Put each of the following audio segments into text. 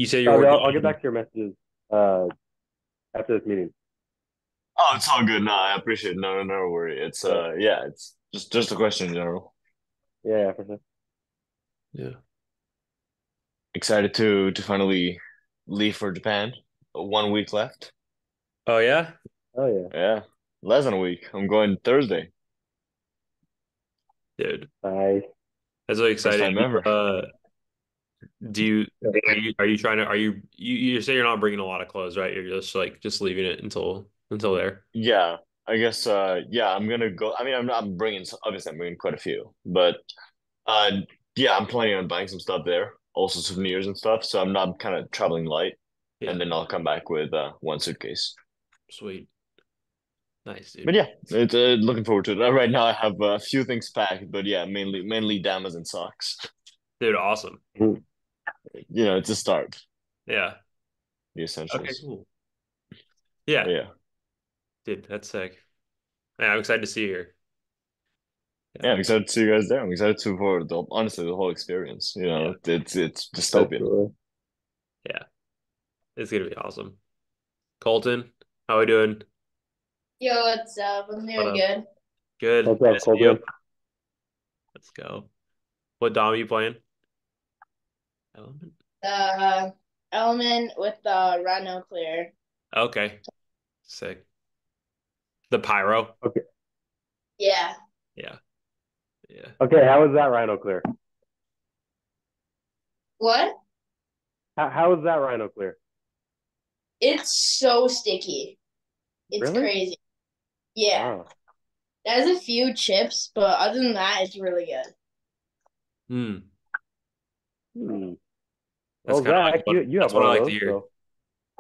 You said you're I'll, working. I'll get back to your messages uh, after this meeting. Oh, it's all good. No, I appreciate it. No, no worry. It's All right. yeah, it's just a question in general. Yeah, for sure. Yeah. Excited to finally leave for Japan. 1 week left. Oh yeah, Oh yeah, Yeah, less than a week. I'm going Thursday. dude, nice. that's really First exciting. time ever. Do you are you trying to you say you're not bringing a lot of clothes, right? You're just like just leaving it until there. Yeah, I guess yeah, I'm gonna go. I mean, I'm bringing obviously I'm bringing quite a few, but uh yeah, I'm planning on buying some stuff there, also souvenirs and stuff. So I'm kind of traveling light, Yeah, and then I'll come back with one suitcase. sweet, nice, But dude. yeah, it's looking forward to it. Right now, I have a few things packed, but yeah, mainly Damas and socks. Dude, awesome. Mhm. It's a start, Yeah. the Okay, essentials. cool. But Yeah, yeah, dude, that's sick. Yeah, I'm excited to see you here. Yeah, yeah, I'm excited to see you guys there. I'm excited to for the honestly the whole experience. yeah, It's dystopian. Absolutely. yeah. It's gonna be awesome. Colton, how we doing? Yo, what's up? I'm What doing up? good. Good. What's Good up, to see you. Colton? Let's go. What dom are you playing? Element. The element with the Rhino clear. Okay, sick. The pyro. Okay. Yeah. Yeah, yeah. Okay. How is that Rhino clear? What? How is that Rhino clear? It's so sticky. It's Really? crazy. Yeah. Wow. It has a few chips, but other than that, it's really good. Hmm. Hmm. That's Well, kind of like Zach, what you have that's what one I of like to those, hear. so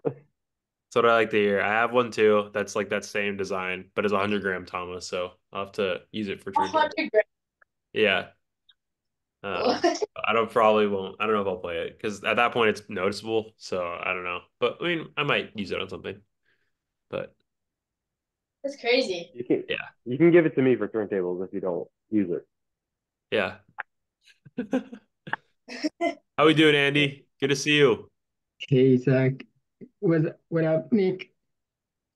That's what I like to hear. I have one too. That's like that same design, but it's a 100 gram Thomas, so I'll have to use it for A Truth Day. 100 grams. Yeah. What? I don't probably won't. I don't know if I'll play it because at that point it's noticeable. So I don't know, but I mean, I might use it on something. But That's crazy. you can yeah, you can give it to me for turntables if you don't use it. yeah. How we doing, Andy? Good to see you. Hey Zach, what up, Nick?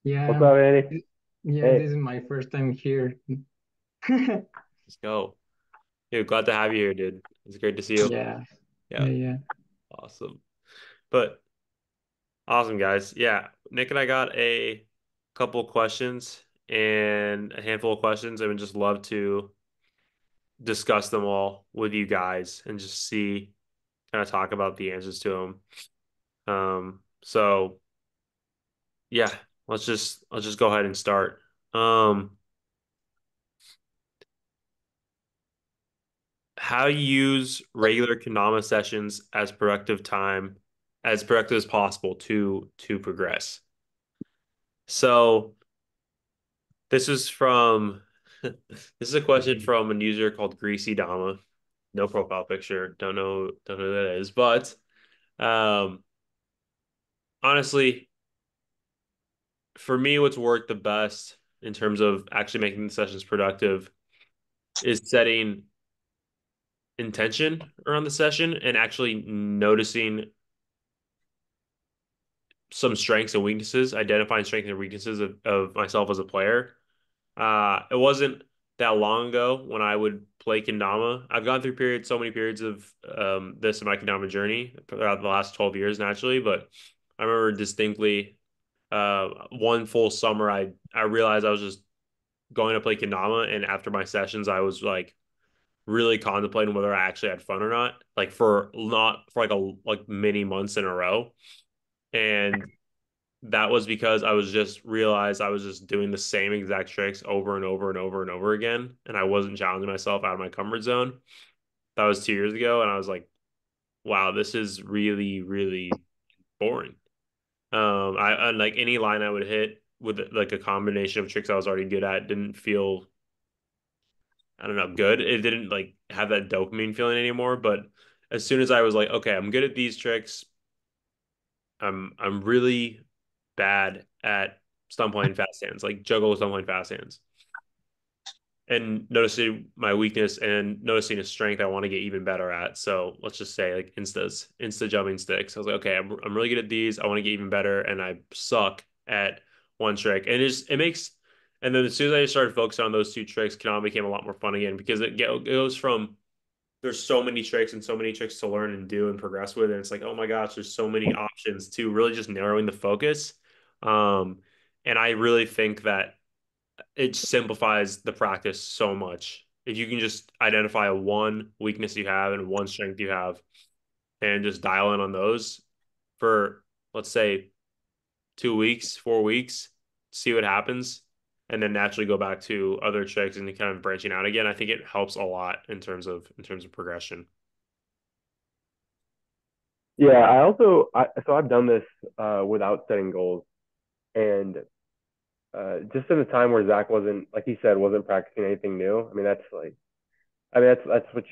What's Yeah, up, Andy? yeah, Hey. this is my first time here. Let's go. Dude, glad to have you here, dude. It's great to see you. Yeah, Yeah, yeah. awesome. But awesome, guys. Yeah, Nick and I got a couple questions and a handful of questions. I would just love to discuss them all with you guys and just see, kind of talk about the answers to them. So yeah, let's just go ahead and start. Um, how you use regular Kendama sessions as productive as possible to progress. So this is from this is a question from a user called Greasy Dama. No profile picture. Don't know who that is. But um honestly, for me, what's worked the best in terms of actually making the sessions productive is setting intention around the session and actually noticing some strengths and weaknesses, identifying strengths and weaknesses of myself as a player. It wasn't that long ago when I would play Kendama. I've gone through so many periods of this in my Kendama journey throughout the last 12 years naturally, but I remember distinctly one full summer I realized I was just going to play Kendama, and after my sessions I was like really contemplating whether I actually had fun or not, like for not for like many months in a row. And that was because I was just realized I was just doing the same exact tricks over and over and over and over again. And I wasn't challenging myself out of my comfort zone. That was 2 years ago. And I was like, wow, this is really, really boring. I like any line I would hit with like a combination of tricks I was already good at didn't feel, I don't know, good. It didn't like have that dopamine feeling anymore. But as soon as I was like, okay, I'm good at these tricks, I'm really bad at stump playing fast hands, like juggle stump playing fast hands. and noticing my weakness and noticing a strength I want to get even better at. So let's just say like insta jumping sticks. I was like, okay, I'm really good at these. I want to get even better, and I suck at one trick. And it makes. And then as soon as I started focusing on those two tricks, Kanama became a lot more fun again because it goes from there's so many tricks and so many tricks to learn and do and progress with, and it's like, oh my gosh, there's so many options to really just narrowing the focus. Um, and I really think that it simplifies the practice so much. If you can just identify one weakness you have and one strength you have and just dial in on those for, let's say, 2 weeks, 4 weeks, see what happens, and then naturally go back to other tricks and kind of branching out again. I think it helps a lot in terms of progression. Yeah, I also so I've done this without setting goals, and just in a time where Zach wasn't, like he said, wasn't practicing anything new. That's what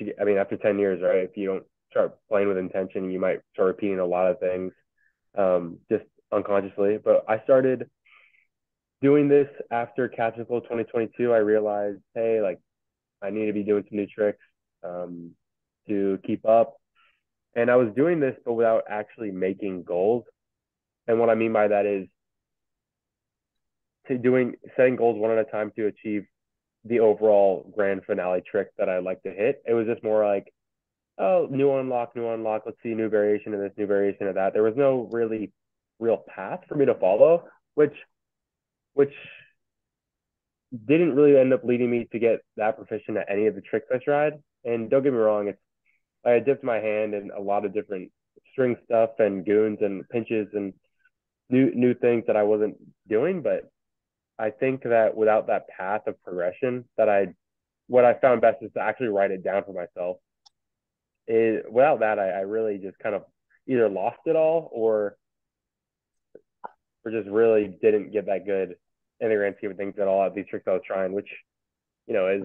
you. I mean, after 10 years, right? If you don't start playing with intention, you might start repeating a lot of things, just unconsciously. But I started doing this after Capsule 2022. I realized, hey, like I need to be doing some new tricks um, to keep up. And I was doing this, but without actually making goals. And what I mean by that is setting goals one at a time to achieve the overall grand finale trick that I like to hit. It was just more like, oh, new unlock, new unlock. Let's see a new variation of this, new variation of that. There was no really real path for me to follow, which didn't really end up leading me to get that proficient at any of the tricks I tried. And don't get me wrong, I dipped my hand in a lot of different string stuff and goons and pinches and new things that I wasn't doing. But I think that without that path of progression, what I found best is to actually write it down for myself. Without that, I really just kind of either lost it all or just really didn't get that good in the grand scheme of things at all at these tricks I was trying, which is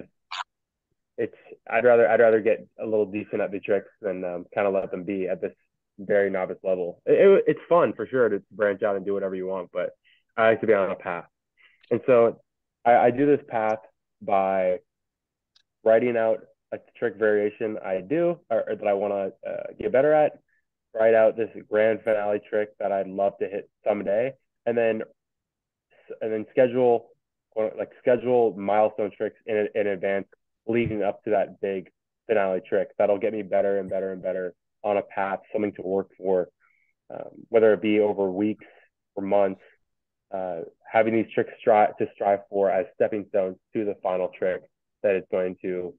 it's I'd rather get a little decent at the tricks than kind of let them be at this very novice level. It's fun for sure to branch out and do whatever you want, but I like to be on a path. And so I do this path by writing out a trick variation I do or that I want to get better at, write out this grand finale trick that I'd love to hit someday, and then schedule milestone tricks in advance leading up to that big finale trick that'll get me better and better and better on a path, something to work for, whether it be over weeks or months. Having these tricks to strive for as stepping stones to the final trick that is going to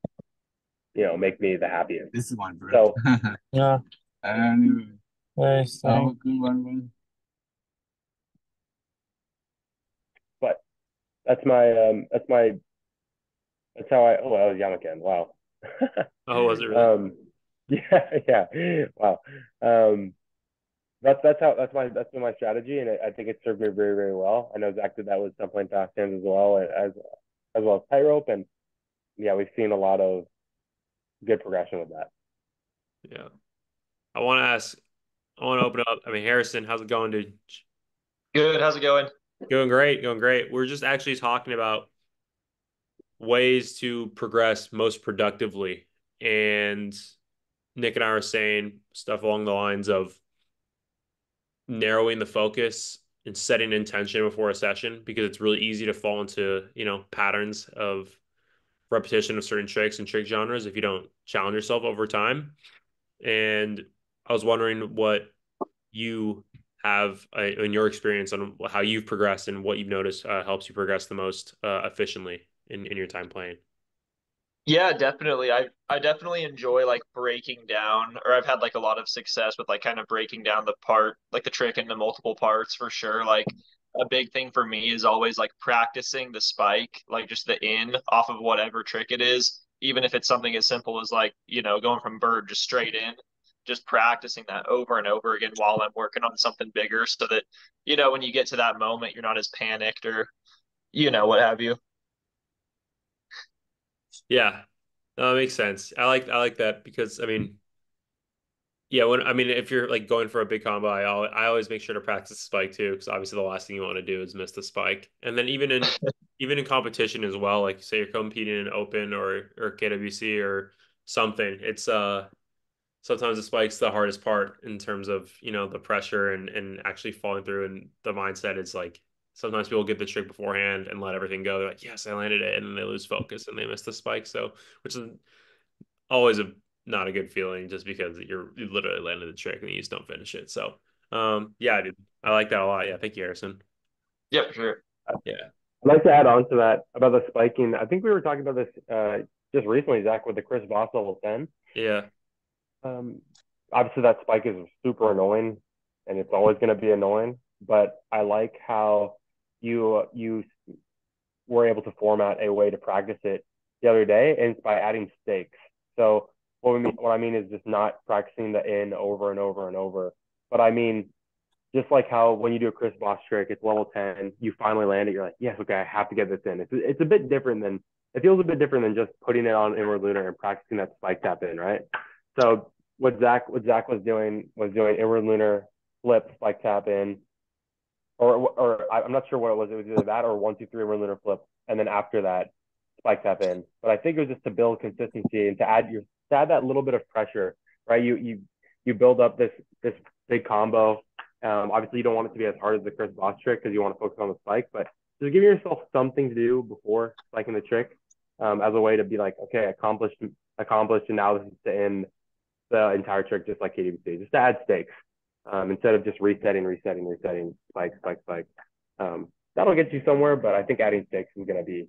make me the happiest. This is one, bro. So Yeah. And Nice. oh, good one. but that's how I. Oh, that was Yamaken. Wow. Oh, was it really? Yeah. Wow. Um, that's been my strategy, and I think it served me very, very well. I know Zach did that with some point fast hands as well as tightrope, and yeah, we've seen a lot of good progression with that. Yeah. I want to ask. I want to open up. I mean, Harrison, how's it going, dude? Good. How's it going? Going great, going great. We're just actually talking about ways to progress most productively. And Nick and I were saying stuff along the lines of narrowing the focus and setting intention before a session because it's really easy to fall into, patterns of repetition of certain tricks and trick genres if you don't challenge yourself over time. And I was wondering what you have in your experience on how you've progressed and what you've noticed helps you progress the most efficiently in your time playing. Yeah, definitely. I definitely enjoy like breaking down, or I've had like a lot of success with like kind of breaking down like the trick into multiple parts for sure. Like a big thing for me is always like practicing the spike, like just the in off of whatever trick it is, even if it's something as simple as like, going from bird just straight in, just practicing that over and over again while I'm working on something bigger so that, when you get to that moment, you're not as panicked or, what have you. Yeah, no, that makes sense. I like that because I mean, Yeah, when I mean, if you're like going for a big combo, I always make sure to practice the spike too, because obviously the last thing you want to do is miss the spike. And then even in competition as well, like say you're competing in open or KWC or something, it's sometimes the spike's the hardest part in terms of, the pressure and actually falling through. And the mindset is like sometimes people get the trick beforehand and let everything go. They're like, yes, I landed it, and then they lose focus and they miss the spike. So, which is always not a good feeling just because you literally landed the trick and you just don't finish it. So, yeah, dude, I like that a lot. Yeah, thank you, Harrison. Yeah, for sure. Yeah, I'd like to add on to that about the spiking. I think we were talking about this just recently, Zach, with the Chris Voss level 10. yeah, Um, Obviously, that spike is super annoying, and it's always going to be annoying. But I like how you were able to format a way to practice it the other day, and it's by adding stakes. So what I mean is just not practicing the in over and over and over, but I mean just like how when you do a Chris Boss trick, it's level 10, you finally land it, you're like, yes, okay, I have to get this in. It's a bit different than, it feels a bit different than just putting it on inward lunar and practicing that spike tap in, right? So what Zach was doing inward lunar, flip, spike tap in, or I'm not sure what it was. It was either that or 1 2 3 inward lunar flip, and then after that, spike tap in. But I think it was just to build consistency and to add that little bit of pressure, right? You build up this big combo. Obviously, you don't want it to be as hard as the Chris Boss trick because you want to focus on the spike, but just giving yourself something to do before spiking the trick, as a way to be like, okay, accomplished, and now this is to end the entire trick just like KDBC, just to add stakes, instead of just resetting, spike, spike, spike. That'll get you somewhere, but I think adding stakes is going to be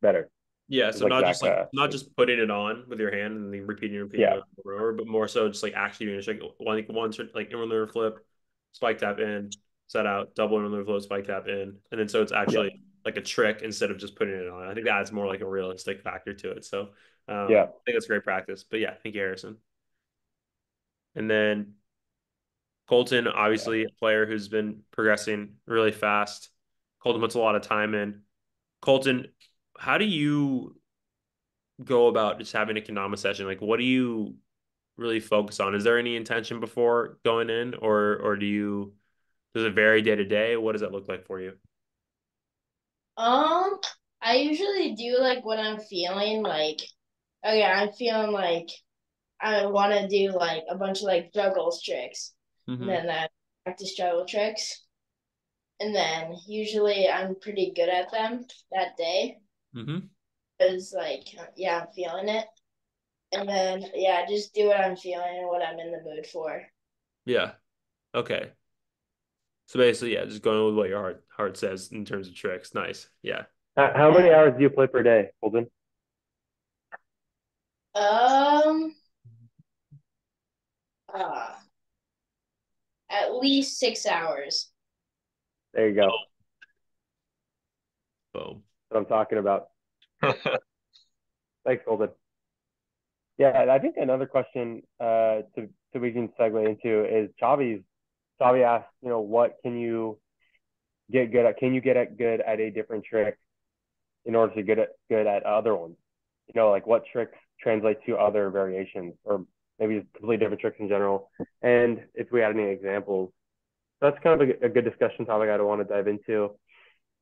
better. yeah. Just So like not Zach, just not just putting it on with your hand and then repeating yeah, it over and over, but more so just like actually doing a trick, like one like inward lunar flip, spike tap in, set out, double inward lunar flip, spike tap in, and then so it's yeah, actually like a trick instead of just putting it on. I think that adds more like a realistic factor to it. So, yeah. I think that's great practice. But yeah, thank you, Harrison. And then Colton, Yeah. obviously a player who's been progressing really fast. Colton puts a lot of time in. Colton, how do you go about just having a kendama session? Like, what do you really focus on? Is there any intention before going in, or does it vary day to day? What does that look like for you? Um, I usually do like when I'm feeling like, okay, I'm feeling like I want to do like a bunch of like juggles tricks, and Mm-hmm. then I practice juggle tricks, and then usually I'm pretty good at them that day Mm-hmm. because like yeah, I'm feeling it, and then yeah, just do what I'm feeling and what I'm in the mood for. Yeah. Okay. So basically, yeah, just going with what your heart says in terms of tricks. Nice. Yeah. How many Yeah. hours do you play per day, Holden? Um. Uh, at least 6 hours. There you go. Boom. That's what I'm talking about. Thanks, Holden. Yeah, I think another question to we can segue into is Chavi's. Chavi asked, what can you get good at? Can you get good at a different trick in order to get good at other ones? Like what tricks translate to other variations, or maybe just completely different tricks in general. And if we had any examples, that's kind of a good discussion topic I don't want to dive into.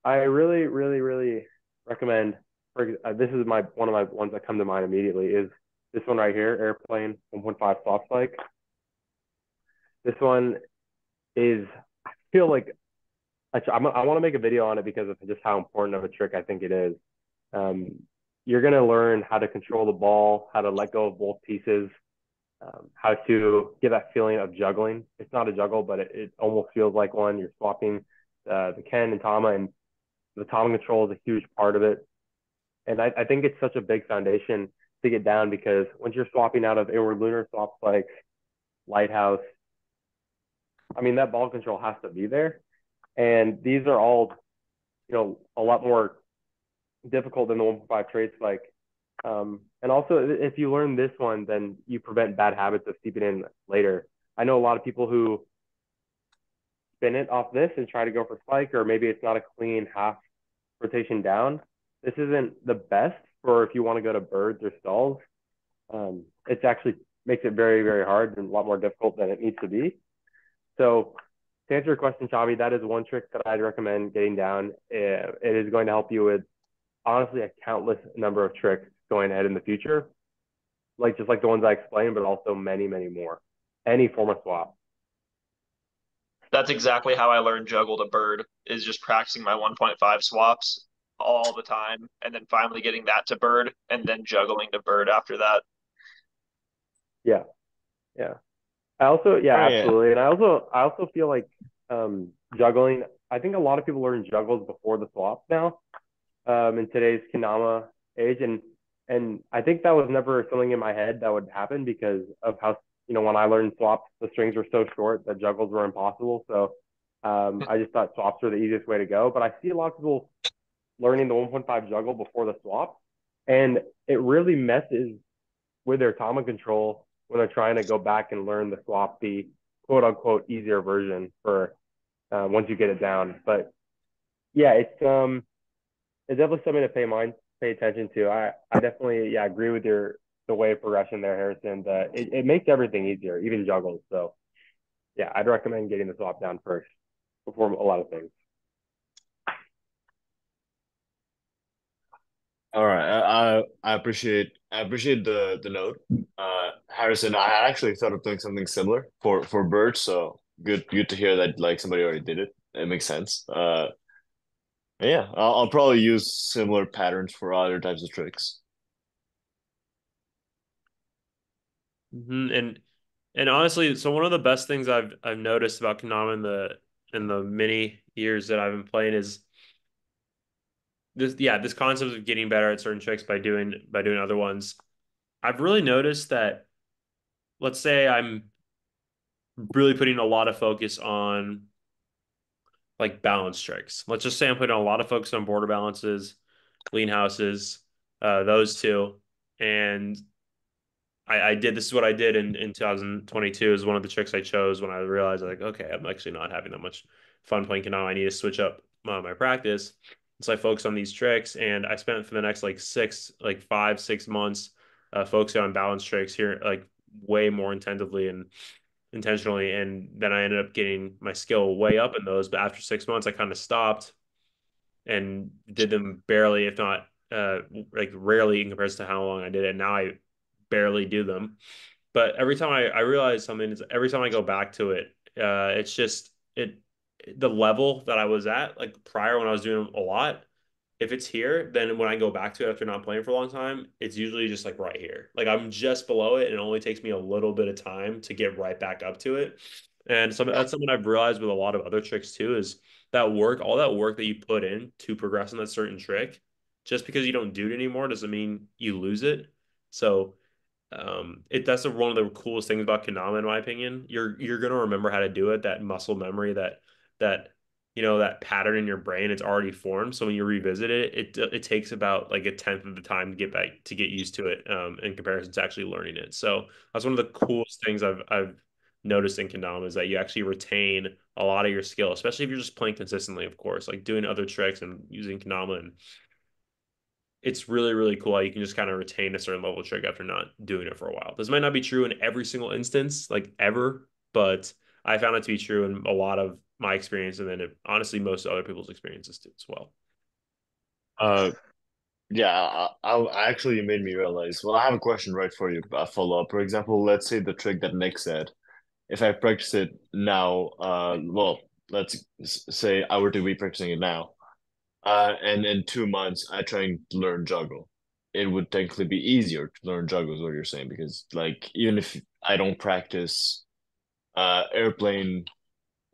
I really, really, really recommend. This is one of my ones that come to mind immediately is this one right here, Airplane 1.5 soft spike. This one is, I feel like I want to make a video on it because of just how important of a trick I think it is. Um, you're going to learn how to control the ball, how to let go of both pieces, how to get that feeling of juggling. It's not a juggle, but it almost feels like one. You're swapping the Ken and Tama, and the Tama control is a huge part of it. And I think it's such a big foundation to get down because once you're swapping out of inward lunar, swap spikes, lighthouse, I mean, that ball control has to be there. And these are all, a lot more difficult than the 1.5 trade spike. And also, if you learn this one, then you prevent bad habits of seeping in later. I know a lot of people who spin it off this and try to go for spike, or maybe it's not a clean half rotation down. This isn't the best for if you want to go to birds or stalls. It's actually makes it very, very hard and a lot more difficult than it needs to be. So to answer your question, Chavi, that is one trick that I'd recommend getting down. It is going to help you with honestly a countless number of tricks going ahead in the future, like just like the ones I explained, but also many, many more. Any form of swap. That's exactly how I learned juggle to bird, is just practicing my 1.5 swaps all the time and then finally getting that to bird and then juggling to bird after that. Yeah, yeah. I also, Oh yeah, yeah. absolutely. And I also feel like juggling. I think a lot of people learn juggles before the swaps now, in today's Kendama age, and I think that was never something in my head that would happen because of how when I learned swaps, the strings were so short that juggles were impossible. So I just thought swaps were the easiest way to go. But I see a lot of people learning the 1.5 juggle before the swap, and it really messes with their Tama control when they're trying to go back and learn the swap, the quote unquote easier version for once you get it down. But yeah, it's definitely something to pay attention to. I definitely agree with the way of progression there, Harrison. That it makes everything easier, even juggles. So yeah, I'd recommend getting the swap down first before a lot of things. All right. I appreciate the note. Harrison, I had actually thought of doing something similar for birds, so good to hear that like somebody already did it. It makes sense. Yeah, I'll probably use similar patterns for other types of tricks. And honestly, so one of the best things I've noticed about Konami in the many years that I've been playing is this concept of getting better at certain tricks by doing other ones. I've really noticed that, let's say I'm really putting a lot of focus on like balance tricks. Let's just say I'm putting a lot of focus on border balances, lean houses, those two. And I did this is what I did in 2022 is one of the tricks I chose when I realized like, okay, I'm actually not having that much fun playing Kanao. I need to switch up my practice. So I focused on these tricks and I spent for the next like 5, 6 months focusing on balance tricks here, like way more intensively and intentionally. And then I ended up getting my skill way up in those. But after 6 months, I kind of stopped and did them barely, if not like rarely in comparison to how long I did it. Now I barely do them. But every time I realize something is every time I go back to it, it's just the level that I was at like prior when I was doing a lot. If it's here, then when I go back to it after not playing for a long time, it's usually just like right here. Like I'm just below it, and it only takes me a little bit of time to get right back up to it. And so that's something I've realized with a lot of other tricks too, is that work, all that work that you put in to progress in that certain trick, just because you don't do it anymore doesn't mean you lose it. So that's one of the coolest things about Kendama, in my opinion. You're gonna remember how to do it, that muscle memory, that that pattern in your brain, it's already formed. So when you revisit it takes about like a tenth of the time to get back to get used to it, in comparison to actually learning it. So that's one of the coolest things I've noticed in Kendama is that you actually retain a lot of your skill, especially if you're just playing consistently, of course, like doing other tricks and using Kendama, and it's really, really cool how you can just kind of retain a certain level of trick after not doing it for a while. This might not be true in every single instance, like ever, but I found it to be true in a lot of my experience, and then honestly, most other people's experiences too, as well. Uh, yeah, I actually made me realize. Well, I have a question right for you. A follow up. For example, let's say the trick that Nick said. If I practice it now, well, say I were to be practicing it now, and in 2 months I try and learn juggle. It would technically be easier to learn juggle, is what you're saying, because like even if I don't practice airplane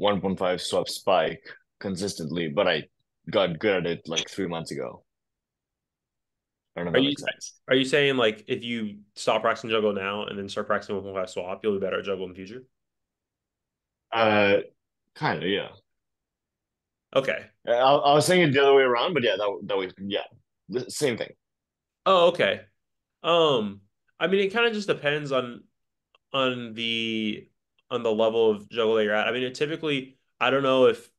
1.5 swap spike consistently, but I got good at it like 3 months ago. I don't know Are if that you makes sense. are you saying like if you stop practicing juggle now and then start practicing with 1.5 swap, you'll be better at juggle in the future? Uh, kind of, yeah. Okay. I was saying it the other way around, but yeah, that way, yeah, the same thing. Oh, okay. Um, I mean, it kind of just depends on the on the level of juggle that you're at. I mean, it typically, I don't know if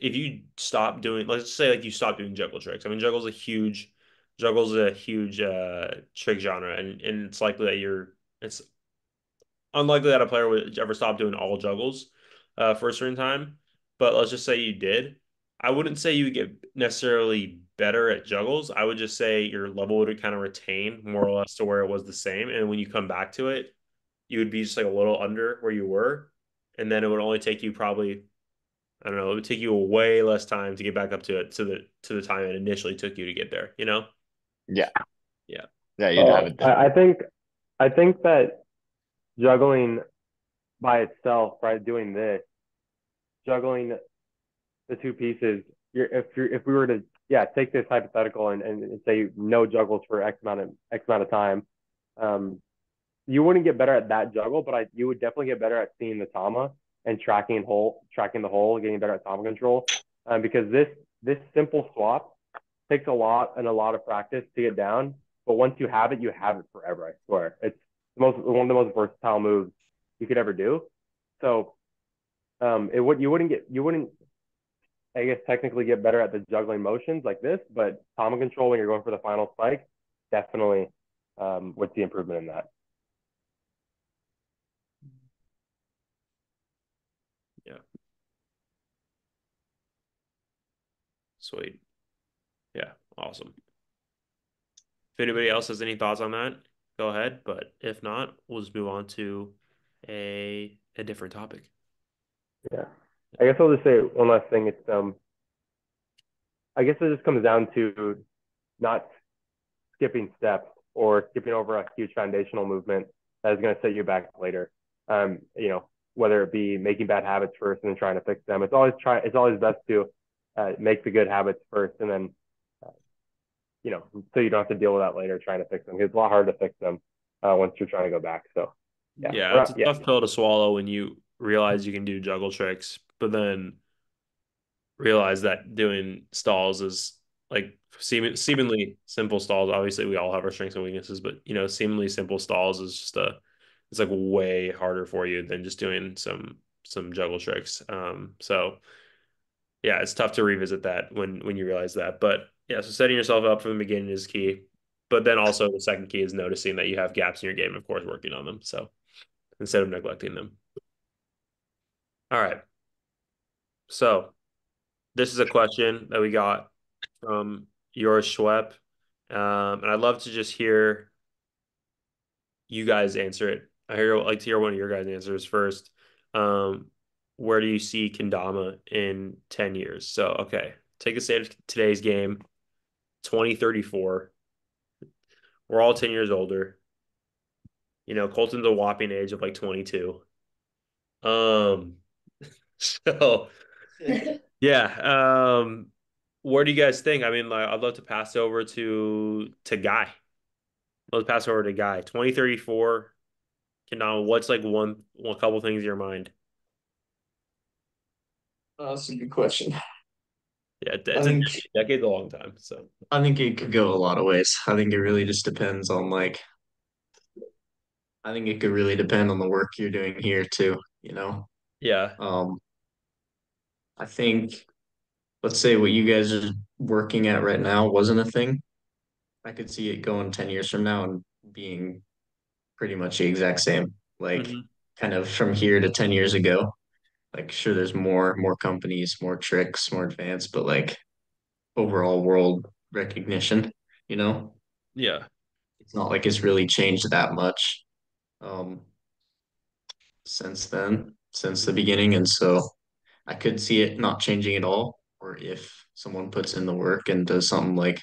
you stop doing, let's just say like you stop doing juggle tricks. I mean, juggle's a huge trick genre, and it's likely that it's unlikely that a player would ever stop doing all juggles for a certain time. But let's just say you did. I wouldn't say you would get necessarily better at juggles. I would just say your level would kind of retain more or less to where it was the same. And when you come back to it, you would be just like a little under where you were. And then it would only take you probably, I don't know, it would take you a way less time to get back up to it to the time it initially took you to get there, you know? Yeah. Yeah. Yeah, you'd have it then. I think that juggling by itself, right, doing this, juggling the two pieces, if we were to take this hypothetical and say no juggles for X amount of time, um, you wouldn't get better at that juggle, but you would definitely get better at seeing the tama and tracking the hole, getting better at tama control, because this simple swap takes a lot of practice to get down, but once you have it forever. I swear, it's one of the most versatile moves you could ever do. So you wouldn't I guess technically get better at the juggling motions like this, but tama control when you're going for the final spike, definitely would see improvement in that. Yeah. Sweet. Yeah. Awesome. If anybody else has any thoughts on that, go ahead. But if not, we'll just move on to a different topic. Yeah. I guess I'll just say one last thing. It's I guess it just comes down to not skipping steps or skipping over a huge foundational movement that is going to set you back later. Whether it be making bad habits first and then trying to fix them. It's always best to make the good habits first and then uh, so you don't have to deal with that later trying to fix them. It's a lot harder to fix them once you're trying to go back. So Yeah, it's a tough pill to swallow when you realize you can do juggle tricks, but then realize that doing stalls is like seemingly simple stalls. Obviously, we all have our strengths and weaknesses, but seemingly simple stalls is just it's like way harder for you than just doing some juggle tricks. So yeah, it's tough to revisit that when you realize that. But yeah, so setting yourself up from the beginning is key. But then also the second key is noticing that you have gaps in your game, of course, working on them. So instead of neglecting them. All right. So this is a question that we got from yours, Schwepp. And I'd love to just hear you guys answer it. Like to hear one of your guys' answers first. Um, where do you see Kendama in 10 years? So, okay, take a state of today's game, 2034. We're all 10 years older. Colton's a whopping age of like 22. Um, so yeah. Where do you guys think? I mean, like, I'd love to pass over to Guy. Let's pass over to Guy. 2034. Kendama, what's like one couple things in your mind? That's a good question. Yeah, I it's a think decade. Decade's a long time. So I think it could go a lot of ways. I think it really just depends on like I think it could really depend on the work you're doing here too, you know. yeah. Um I think let's say what you guys are working at right now wasn't a thing. I could see it going 10 years from now and being pretty much the exact same. Like Hmm. kind of from here to 10 years ago. Like sure there's more companies, more tricks, more advanced, but like overall world recognition, you know? Yeah. It's not like it's really changed that much um since then, since the beginning. And so I could see it not changing at all, or if someone puts in the work and does something like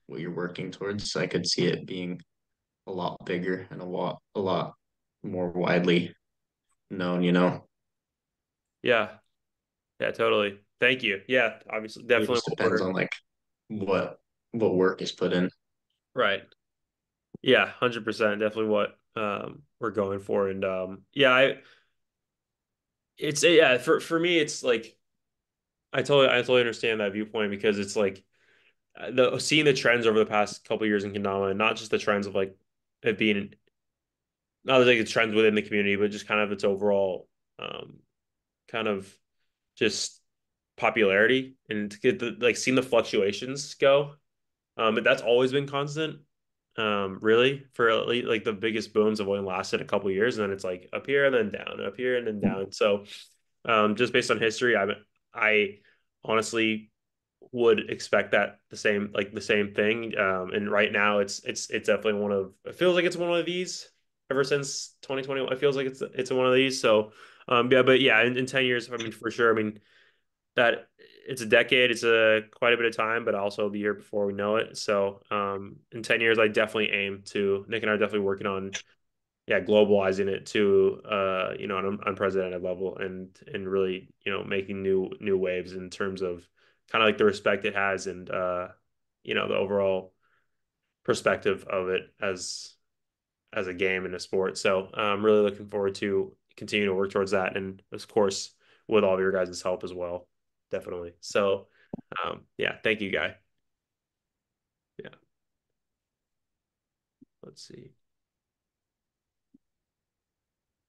what you're working towards, I could see it being a lot bigger and a lot more widely known, you know. Yeah. Yeah, totally. Thank you. Yeah, obviously, It definitely just what depends we're on like what what work is put in. right. Yeah, 100%. Definitely what we're going for. And yeah, yeah, for me it's like I totally understand that viewpoint because it's like the seeing the trends over the past couple of years in Kendama, and not just the trends of like it being not like the trends within the community, but just kind of its overall um kind of just popularity and to get like seeing the fluctuations go. But that's always been constant. really, for at least, like the biggest booms have only lasted a couple years, and then it's like up here and then down, up here and then down. So, just based on history, I honestly would expect that the same thing. And right now, it's definitely one of it feels like it's one of these ever since 2020. It feels like it's one of these. So, yeah, but yeah, in 10 years, I mean, for sure. I mean, that it's a decade, it's a quite a bit of time, but also the year before we know it. So in 10 years, I definitely aim to Nick and I are definitely working on globalizing it to an unprecedented level and really, making new waves in terms of kind of like the respect it has and the overall perspective of it as a game and a sport. So I'm really looking forward to continue to work towards that, and of course with all of your guys' help as well, definitely. So yeah, thank you, Guy. Yeah, let's see.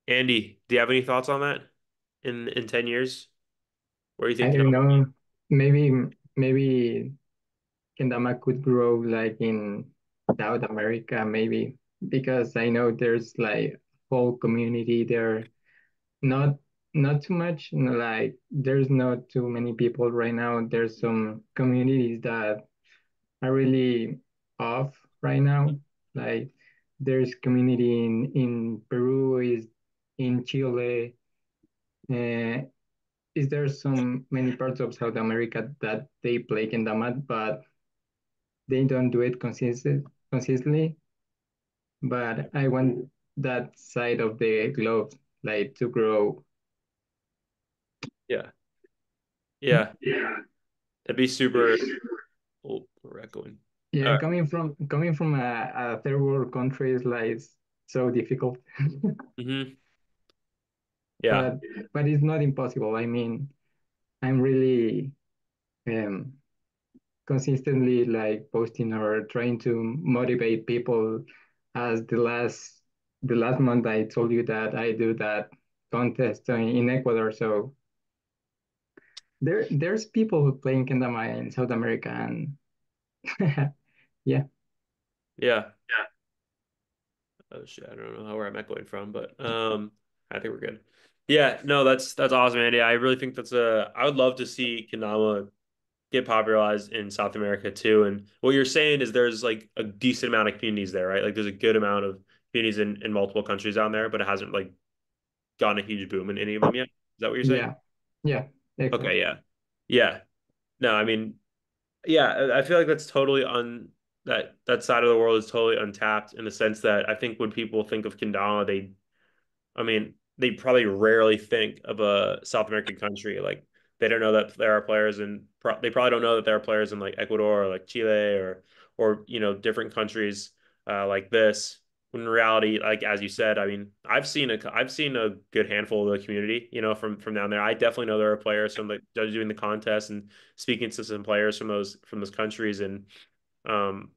Andy, do you have any thoughts on that in 10 years? Where do you I think? don't know. Maybe Kendama could grow like in South America, maybe because I know there's like whole community there. Not not too much. Like there's not too many people right now. There's some communities that are really off right now. Like there's community in Peru, is in Chile. Uh, is there some many parts of South America that they play kendama, but they don't do it consistently. But I want that side of the globe like to grow. Yeah, yeah, that'd be super. Oh, we're echoing. All Yeah, right. coming from a third world country is like so difficult, Mm-hmm. Yeah, but but it's not impossible. I mean, I'm really um, consistently like posting or trying to motivate people. As the last month, I told you that I do that contest in Ecuador. So there's people who play in Kendama in South America, and yeah, yeah. Oh shit, I don't know where I'm echoing from, but I think we're good. Yeah, no, that's awesome, Andy. I really think I would love to see Kendama get popularized in South America too. And what you're saying is there's like a decent amount of communities there, right? Like there's a good amount of communities in multiple countries down there, but it hasn't like gotten a huge boom in any of them yet. Is that what you're saying? yeah, yeah, excellent. Okay, yeah. Yeah. No, I mean, yeah, I feel like that's totally that side of the world is totally untapped in the sense that I think when people think of Kendama, I mean, they probably rarely think of a South American country. Like they don't know that there are players they probably don't know that there are players in like Ecuador or like Chile or different countries like this. When in reality, like as you said, I mean, I've seen a good handful of the community, from down there. I definitely know there are players from doing the contest and speaking to some players from those countries and um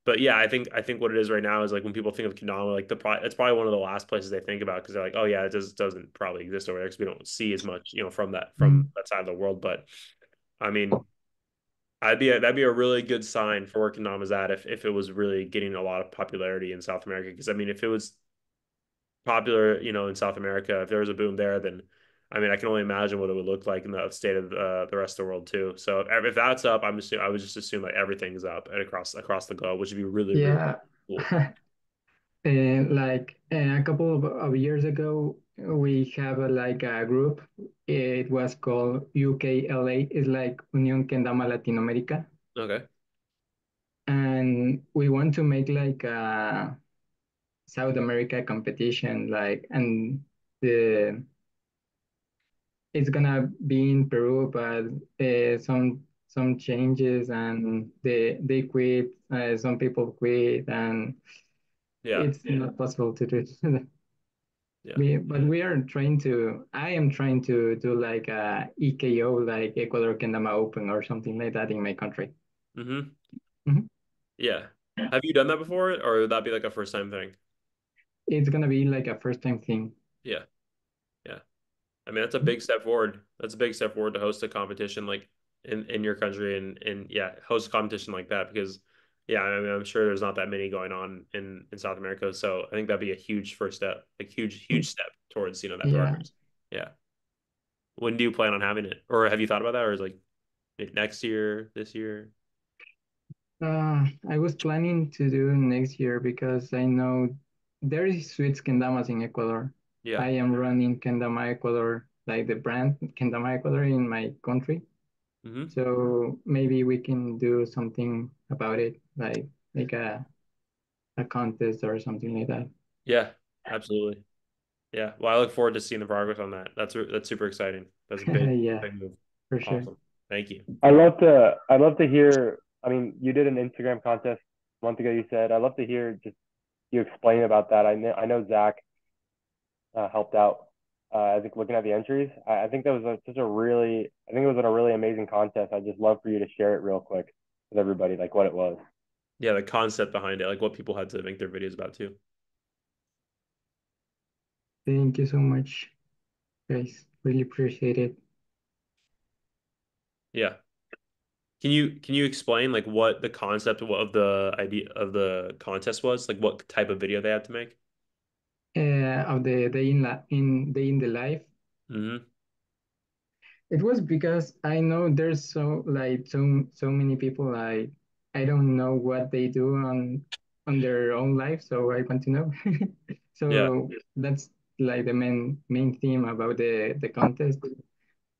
but yeah, I think what it is right now is like when people think of Kendama, like it's probably one of the last places they think about because they're like, oh yeah, it doesn't probably exist over there because we don't see as much, from Mm. that side of the world. But I mean, that'd be a really good sign for where Kendama's at if it was really getting a lot of popularity in South America. Because I mean, if it was popular, in South America, if there was a boom there, then I mean, I can only imagine what it would look like in the state of the rest of the world too. So if that's up, I would just assume like everything's up and across the globe, which would be really really Yeah. cool. Like a couple of years ago, we have like a group. It was called UKLA. It's like Unión Kendama Latinoamérica, Okay. and we want to make like a South America competition. Like, and the it's gonna be in Peru, but some changes, and they quit. Some people quit, and Yeah. it's not possible to do. Yeah. But we are trying to. I am trying to do like a EKO, like Ecuador Kendama Open or something like that in my country. Hmm. Mhm. Yeah. Have you done that before, or would that be like a first time thing? It's gonna be like a first time thing. Yeah. Yeah. I mean, that's a big step forward. That's a big step forward to host a competition like in your country and yeah, host a competition like that because Yeah, I mean, I'm sure there's not that many going on in South America, so I think that'd be a huge first step, like huge step towards that Yeah. progress. Yeah. When do you plan on having it, or have you thought about that, or is like next year, this year? I was planning to do next year because I know there is sweet kendamas in Ecuador. Yeah. I am running Kendama Ecuador, like the brand Kendama Ecuador in my country. Hmm. So maybe we can do something about it, like a contest or something like that. Yeah. Absolutely. Yeah. Well, I look forward to seeing the progress on that. That's super exciting. That's a Yeah, big move. for sure. Awesome. Thank you. I'd love to hear. I mean, you did an Instagram contest a month ago. You said I'd love to hear just you explain about that. I know Zach helped out. I think looking at the entries, I think that was just a really, I think it was a really amazing contest. I'd just love for you to share it real quick with everybody, like what it was. Yeah, the concept behind it, like what people had to make their videos about too. Thank you so much, guys. Really appreciate it. Yeah. Can you explain like what the concept of the idea of the contest was? Like what type of video they had to make? Of the day in the life. Hmm. It was because I know there's so many people I don't know what they do on their own life, so I want to know. Yeah. So that's like the main theme about the contest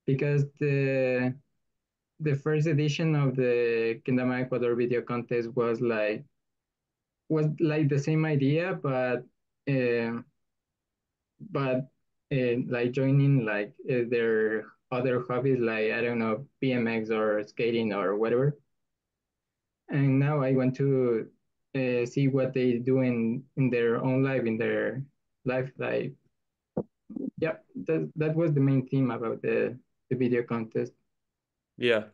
because the first edition of the Kendama Ecuador video contest was like the same idea, um but like joining their other hobbies like I don't know BMX or skating or whatever. And now I want to see what they do in their own life in their life. Like yeah, that was the main theme about the video contest. Yeah.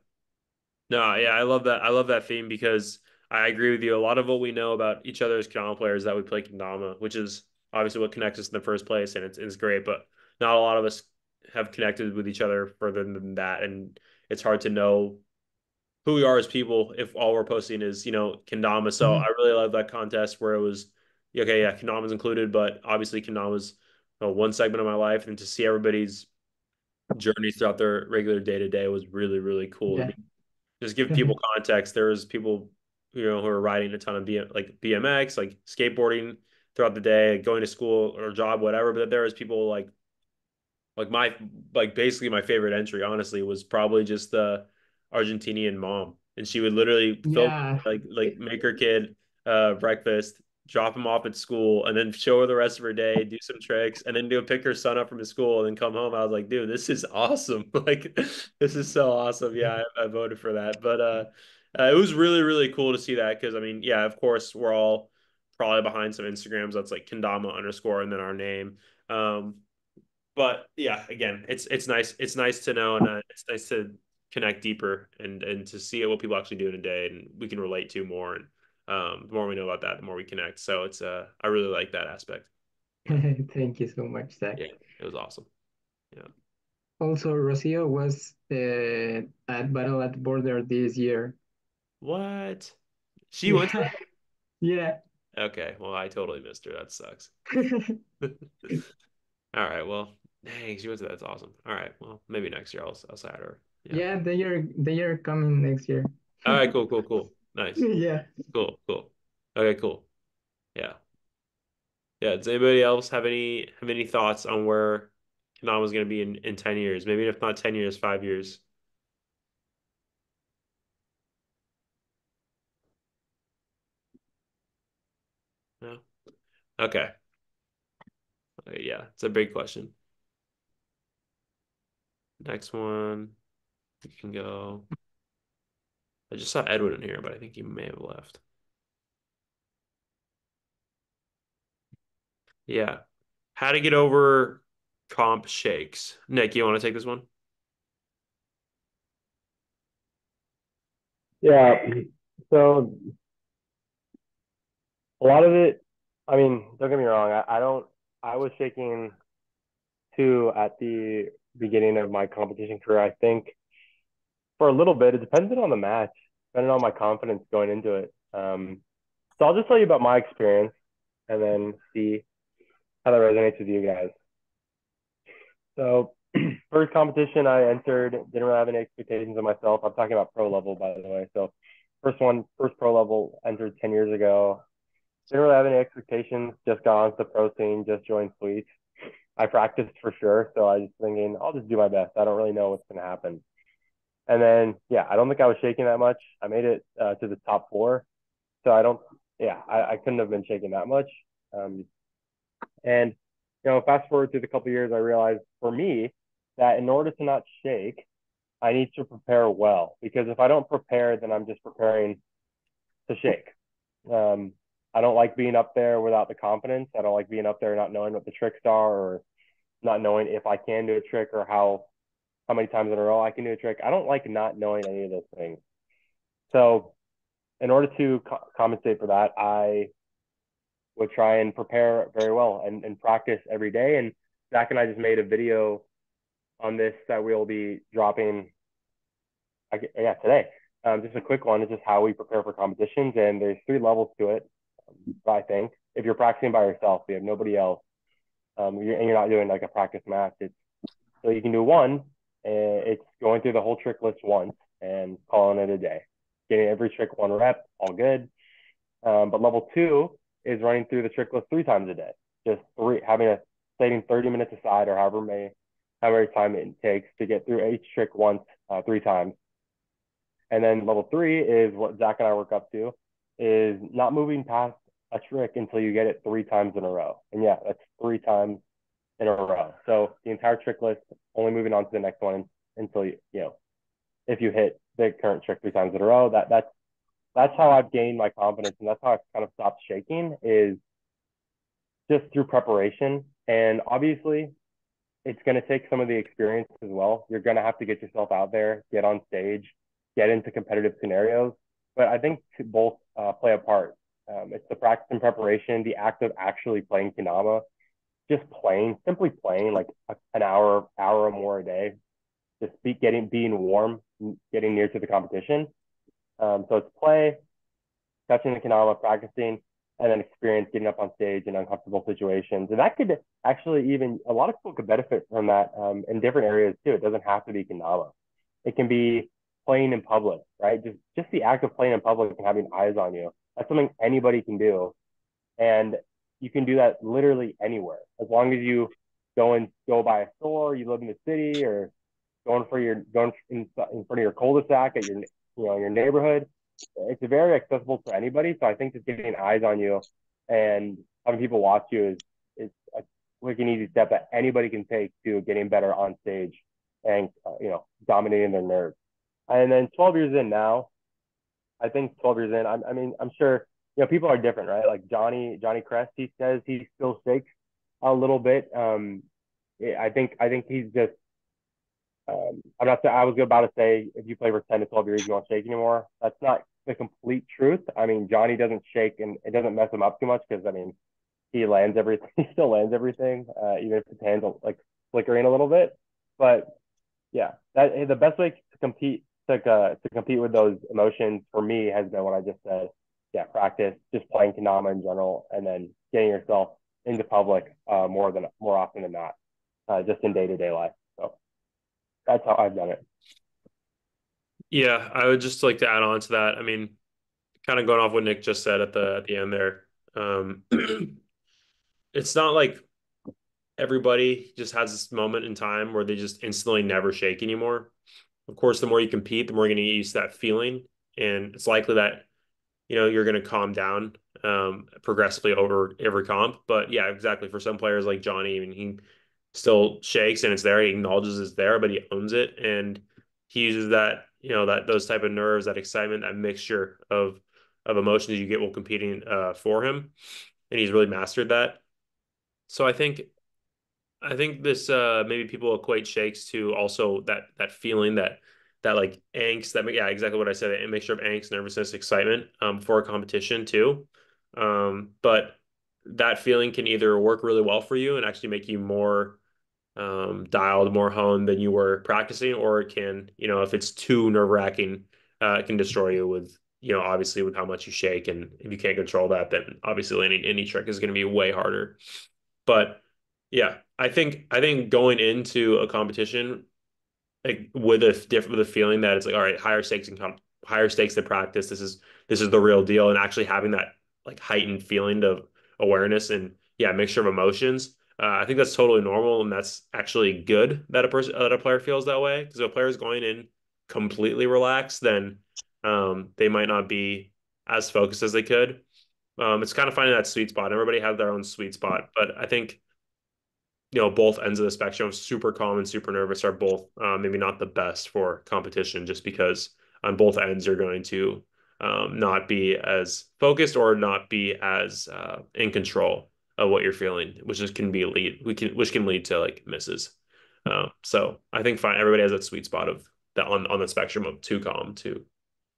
No, yeah, I love that. I love that theme because I agree with you. A lot of what we know about each other as Kendama players is that we play Kendama, which is obviously what connects us in the first place, and it's great. But not a lot of us have connected with each other further than that, and it's hard to know who we are as people if all we're posting is Kendama. So I Mhm. really love that contest where it was okay, yeah, Kendama's included, but obviously Kendama's one segment of my life, and to see everybody's journeys throughout their regular day to day was really cool to Yeah. me. Just give people context. There was people who are riding a ton of like BMX, like skateboarding throughout the day, going to school or job, whatever. But there was people like my like basically my favorite entry, honestly, was probably just the Argentinian mom, and she would literally film Yeah. like make her kid breakfast, drop him off at school, and then show her the rest of her day, do some tricks, and then go pick her son up from his school, and then come home. I was like, dude, this is awesome! Like, this is so awesome. Yeah, I voted for that, but it was really cool to see that because I mean, yeah, of course, we're all probably behind some Instagrams that's like Kendama underscore and then our name. Um, but yeah, again, it's nice. It's nice to know, and it's nice to connect deeper and to see what people actually do in a day, and we can relate to more. And the more we know about that, the more we connect. So it's I really like that aspect. Yeah, Thank you so much, Zach. yeah, it was awesome. Yeah. Also, Rocio was at Battle at Border this year. What? She went to Yeah, yeah. that? Okay, well, I totally missed her. That sucks. All right, well, dang, she went to that. That's awesome. All right, well, maybe next year I'll side her. Yeah. Yeah, they are coming next year. All right, cool. Nice. Yeah. Cool. Okay, cool. Yeah. Yeah. Does anybody else have any thoughts on where Konami's going to be in 10 years? Maybe if not 10 years, 5 years. No. Okay. Okay, yeah, it's a big question. Next one, we can go. I just saw Edwin in here, but I think he may have left. Yeah. How to get over comp shakes. Nick, you want to take this one? Yeah. So a lot of it, I mean, don't get me wrong. I don't. I was shaking too at the beginning of my competition career. I think for a little bit, it depended on the match, depended on my confidence going into it. So I'll just tell you about my experience and then see how that resonates with you guys. So first competition I entered, didn't really have any expectations of myself. I'm talking about pro level, by the way. So first pro level entered 10 years ago. Didn't really have any expectations. Just got onto the pro scene, just joined Fleet. I practiced for sure, so I was thinking I'll just do my best. I don't really know what's going to happen. And then yeah, I don't think I was shaking that much. I made it to the top four, so I don't. Yeah, I couldn't have been shaking that much. Um, and fast forward through the couple of years, I realized for me that in order to not shake, I need to prepare well because if I don't prepare, then I'm just preparing to shake. Um, I don't like being up there without the confidence. I don't like being up there not knowing what the tricks are or not knowing if I can do a trick or how many times in a row I can do a trick. I don't like not knowing any of those things. So in order to compensate for that, I would try and prepare very well and practice every day. And Zach and I just made a video on this that we'll be dropping, yeah, today. Just a quick one. It's just how we prepare for competitions, and there's 3 levels to it. I think if you're practicing by yourself, you have nobody else, and you're not doing like a practice match. So you can do one, and it's going through the whole trick list once and calling it a day, getting every trick 1 rep, all good. But level 2 is running through the trick list 3 times a day, just having setting 30 minutes aside or however time it takes to get through each trick once, 3 times. And then level 3 is what Zach and I work up to, is not moving past a trick until you get it 3 times in a row. And yeah, that's 3 times in a row. So the entire trick list, only moving on to the next one until if you hit the current trick 3 times in a row, that's how I've gained my confidence, and that's how I've kind of stopped shaking is just through preparation. And obviously, it's going to take some of the experience as well. You're going to have to get yourself out there, get on stage, get into competitive scenarios. But I think both play a part. It's the practice and preparation, the act of actually playing Kendama, just playing, simply playing like an hour or more a day, just being warm, getting near to the competition. So it's play, touching the Kendama, practicing, and then experience getting up on stage in uncomfortable situations. And that could actually even a lot of people could benefit from that in different areas too. It doesn't have to be Kendama. It can be playing in public, right? Just the act of playing in public and having eyes on you. That's something anybody can do, and you can do that literally anywhere as long as you go by a store, you live in the city, or going in front of your cul-de-sac at your neighborhood. It's very accessible to anybody. So I think just getting eyes on you and having people watch you is a quick and easy step that anybody can take to getting better on stage and dominating their nerves. And then 12 years in now, I think 12 years in, I mean, I'm sure people are different, right? Like Johnny Crest, he says he still shakes a little bit. I think he's just I'm not. I was about to say if you play for 10 to 12 years, you won't shake anymore. That's not the complete truth. I mean, Johnny doesn't shake, and it doesn't mess him up too much because I mean, he lands everything. He still lands everything, even if his hands are like flickering a little bit. But yeah, that the best way to compete with those emotions for me has been what I just said. Yeah, practice, just playing Kendama in general, and then getting yourself into public more often than not, just in day-to-day life. So that's how I've done it. Yeah, I would just like to add on to that. I mean, kind of going off what Nick just said at the end there. Um, it's not like everybody just has this moment in time where they just instantly never shake anymore. Of course, the more you compete, the more you're going to get used to that feeling, and it's likely that you're going to calm down progressively over every comp. But yeah, exactly. For some players like Johnny, I mean, he still shakes and it's there. He acknowledges it's there, but he owns it, and he uses that that those type of nerves, that excitement, that mixture of emotions you get while competing for him, and he's really mastered that. So I think this maybe people equate shakes to also that feeling that like angst, that yeah, exactly what I said, a mixture of angst, nervousness, excitement for a competition too. But that feeling can either work really well for you and actually make you more dialed, more honed than you were practicing, or it can, if it's too nerve-wracking, it can destroy you with obviously with how much you shake, and if you can't control that, then obviously any trick is going to be way harder. But yeah, I think going into a competition like with a feeling that it's like, all right, higher stakes than practice. This is the real deal, and actually having that like heightened feeling of awareness and yeah, mixture of emotions. I think that's totally normal, and that's actually good that a player feels that way, because if a player is going in completely relaxed, then they might not be as focused as they could. It's kind of finding that sweet spot. Everybody has their own sweet spot, but I think both ends of the spectrum, super calm and super nervous, are both maybe not the best for competition, just because on both ends you're going to not be as focused or not be as in control of what you're feeling, which can lead to like misses. So I think fine, everybody has that sweet spot of that on the spectrum of too calm to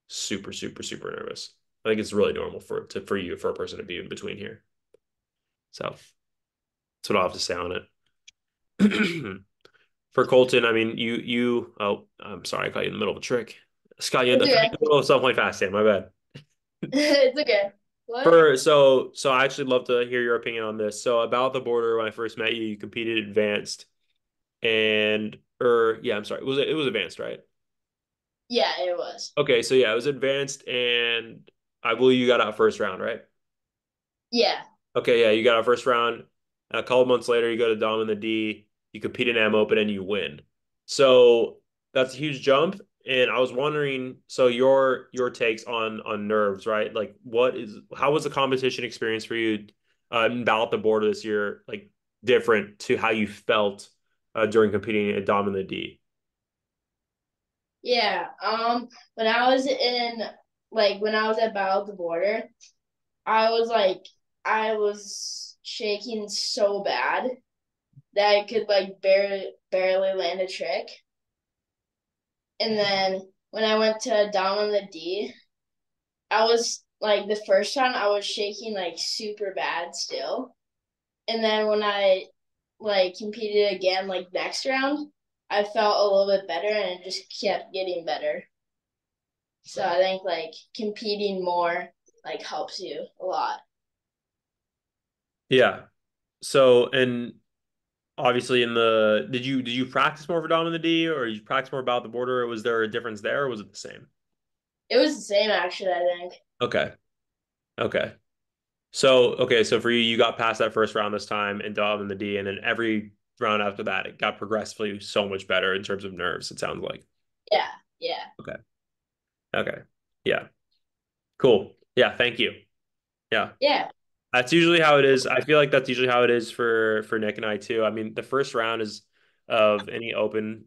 super super super nervous. I think it's really normal for a person to be in between here. So that's what I'll have to say on it. For Colton, I mean, oh, I'm sorry, I caught you in the middle of a trick. Scott, you had It's the okay. middle of stuff like fast, Sam. My bad. It's okay. What? So I actually love to hear your opinion on this. So about the border, when I first met you, you competed advanced, and or yeah, I'm sorry, it was advanced, right? Yeah, it was. Okay, so yeah, it was advanced, and I believe you got out first round, right? Yeah. Okay, yeah, you got out first round. A couple months later, you go to Dom in the D, you compete in M Open, and you win. So that's a huge jump. And I was wondering, so your takes on nerves, right? Like, how was the competition experience for you in Battle at the Border this year, like different to how you felt during competing at Dom in the D? Yeah. When I was when I was at Battle of the Border, I was I was shaking so bad that I could like barely land a trick. And then when I went to down on the D, I was like the first time I was shaking like super bad still. And then when I like competed again like next round, I felt a little bit better and it just kept getting better. So I think like competing more like helps you a lot. Yeah. So and obviously in the did you practice more for Dom in the D, or you practice more about the border, or was there a difference there, or was it the same? It was the same actually, I think. Okay. Okay. So for you, you got past that first round this time and Dom in the D, and then every round after that, it got progressively so much better in terms of nerves, it sounds like. Yeah, yeah, Okay. Okay. Yeah. Cool. Yeah, thank you. Yeah. yeah, That's usually how it is. I feel like that's usually how it is for Nick and I too. I mean, the first round is of any open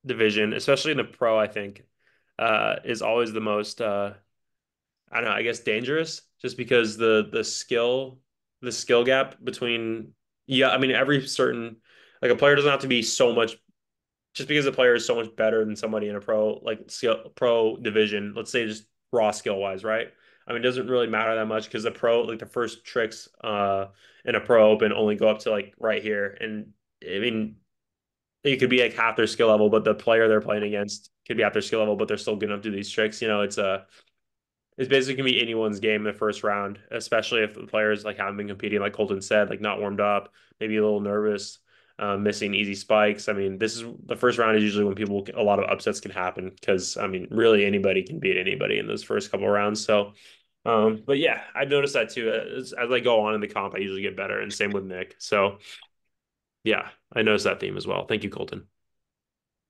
division, especially in the pro, I think, is always the most I don't know, I guess dangerous, just because the skill gap between, yeah, I mean every certain, like, a player doesn't have to be so much, just because a player is so much better than somebody in a pro division, let's say just raw skill wise, right? I mean, it doesn't really matter that much, because the first tricks in a pro open only go up to like right here, and I mean it could be like half their skill level, but the player they're playing against could be at their skill level, but they're still good enough to do these tricks. It's basically gonna be anyone's game in the first round, especially if the players like haven't been competing, like Colton said, like not warmed up, maybe a little nervous, missing easy spikes. I mean, this is the first round is usually when a lot of upsets can happen, because I mean, really anybody can beat anybody in those first couple of rounds. So, but yeah, I've noticed that too. As I go on in the comp, I usually get better, and same with Nick. So yeah, I noticed that theme as well. Thank you, Colton.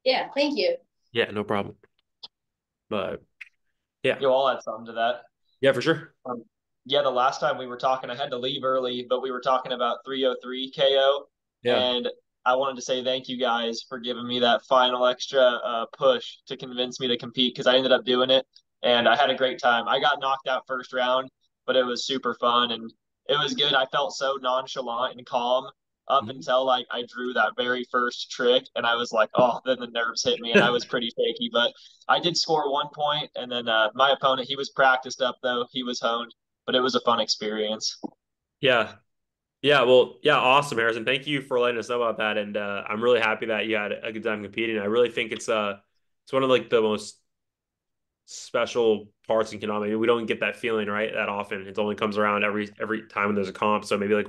yeah. Thank you. Yeah, no problem. But yeah, You all add something to that. yeah, for sure. Um, yeah, the last time we were talking, I had to leave early, but we were talking about 303 KO, Yeah. and I wanted to say thank you guys for giving me that final extra push to convince me to compete, because I ended up doing it, and I had a great time. I got knocked out first round, but it was super fun and it was good. I felt so nonchalant and calm up Mhm. until like I drew that very first trick, and I was like, oh, then the nerves hit me, and I was pretty shaky, but I did score 1 point, and then my opponent, he was practiced up though, he was honed, but it was a fun experience. Yeah. Yeah, well, yeah, awesome, Harrison. Thank you for letting us know about that, and I'm really happy that you had a good time competing. I really think it's one of like the most special parts in Kendama. I mean, we don't get that feeling right that often. It only comes around every time there's a comp. So maybe like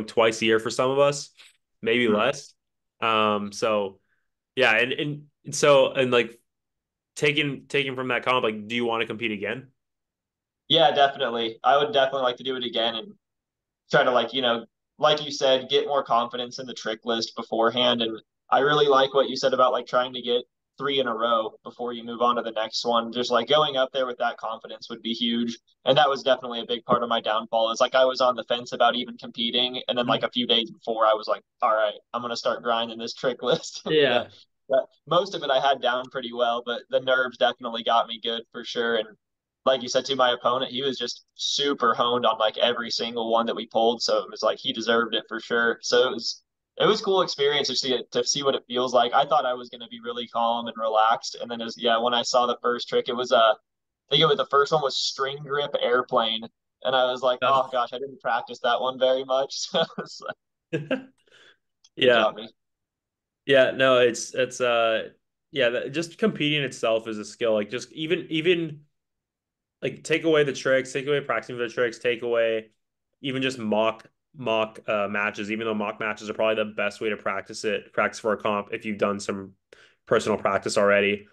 twice a year for some of us, maybe less. So yeah, and so and like taking from that comp, like, do you want to compete again? Yeah, definitely. I would definitely like to do it again and try to like, like you said, get more confidence in the trick list beforehand. And I really like what you said about like trying to get three in a row before you move on to the next one. Just like going up there with that confidence would be huge. And that was definitely a big part of my downfall. Is like I was on the fence about even competing. And then like a few days before I was like, all right, I'm gonna start grinding this trick list. Yeah. That most of it I had down pretty well, but the nerves definitely got me good for sure. And like you said to my opponent, he was just super honed on like every single one that we pulled. So it was like he deserved it for sure. So it was cool experience to see what it feels like. I thought I was going to be really calm and relaxed, and then yeah, when I saw the first trick, it was I think it was the first one was string grip airplane, and I was like, Oh. oh gosh, I didn't practice that one very much. So it Yeah. got me. Yeah, no, it's yeah, just competing itself is a skill. Like just even like take away the tricks, take away practicing for the tricks, take away even just mock matches, even though mock matches are probably the best way to practice for a comp if you've done some personal practice already.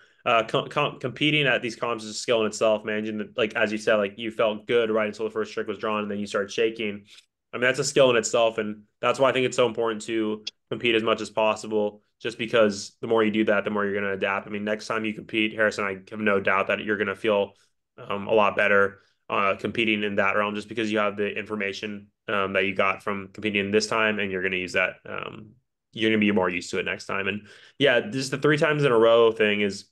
Competing at these comps is a skill in itself, managing like as you said, like you felt good right until the first trick was drawn and then you start shaking. I mean, that's a skill in itself, and that's why I think it's so important to compete as much as possible. Just because the more you do that, the more you're going to adapt. I mean, next time you compete, Harrison, I have no doubt that you're going to feel a lot better competing in that realm just because you have the information that you got from competing this time and you're going to use that. You're going to be more used to it next time. And yeah, just the three times in a row thing is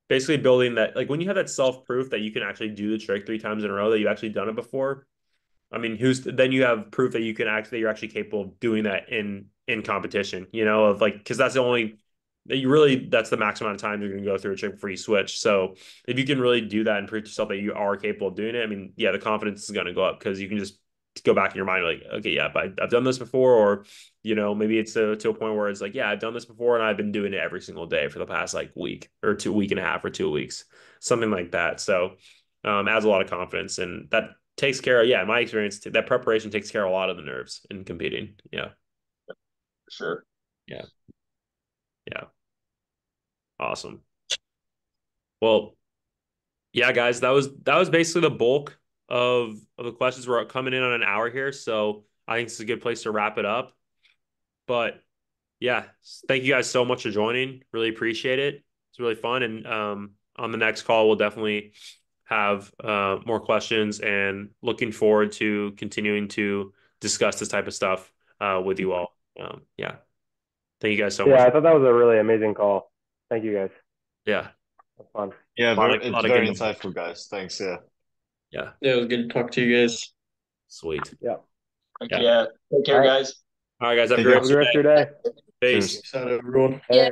basically building that. Like when you have that self proof that you can actually do the trick three times in a row, that you actually done it before. I mean, who's then you have proof that you can actually you're actually capable of doing that in competition, of like because that's the only that you really that's the max amount of time you're going to go through a trick before you switch. So if you can really do that and prove to yourself that you are capable of doing it, I mean, yeah, the confidence is going to go up because you can just go back in your mind like, okay, yeah, but I've done this before, or maybe it's to a point where it's like, yeah, I've done this before and I've been doing it every single day for the past like week or week and a half or 2 weeks, something like that. So adds a lot of confidence and that takes care of, yeah, in my experience, that preparation takes care of a lot of the nerves in competing. Yeah. For sure. Yeah. Yeah. Awesome. Well, yeah, guys, that was basically the bulk of the questions. We're coming in on an hour here, so I think it's a good place to wrap it up. But yeah, thank you guys so much for joining. Really appreciate it. It's really fun. And on the next call, we'll definitely have more questions and looking forward to continuing to discuss this type of stuff with you all. Yeah. Thank you guys so Yeah, much. I thought that was a really amazing call. Thank you guys. Yeah. That's fun. Yeah, A it's lot of very good numbers. insightful, guys. Thanks. Yeah. Yeah. Yeah, it was good to talk to you guys. Sweet. Yeah. Like, Yeah. yeah. Take All care, right. guys. All right, guys. Have a Take great care. Have a good rest of your day. day. Peace. Cheers. Peace out, everyone. Yeah. Hey.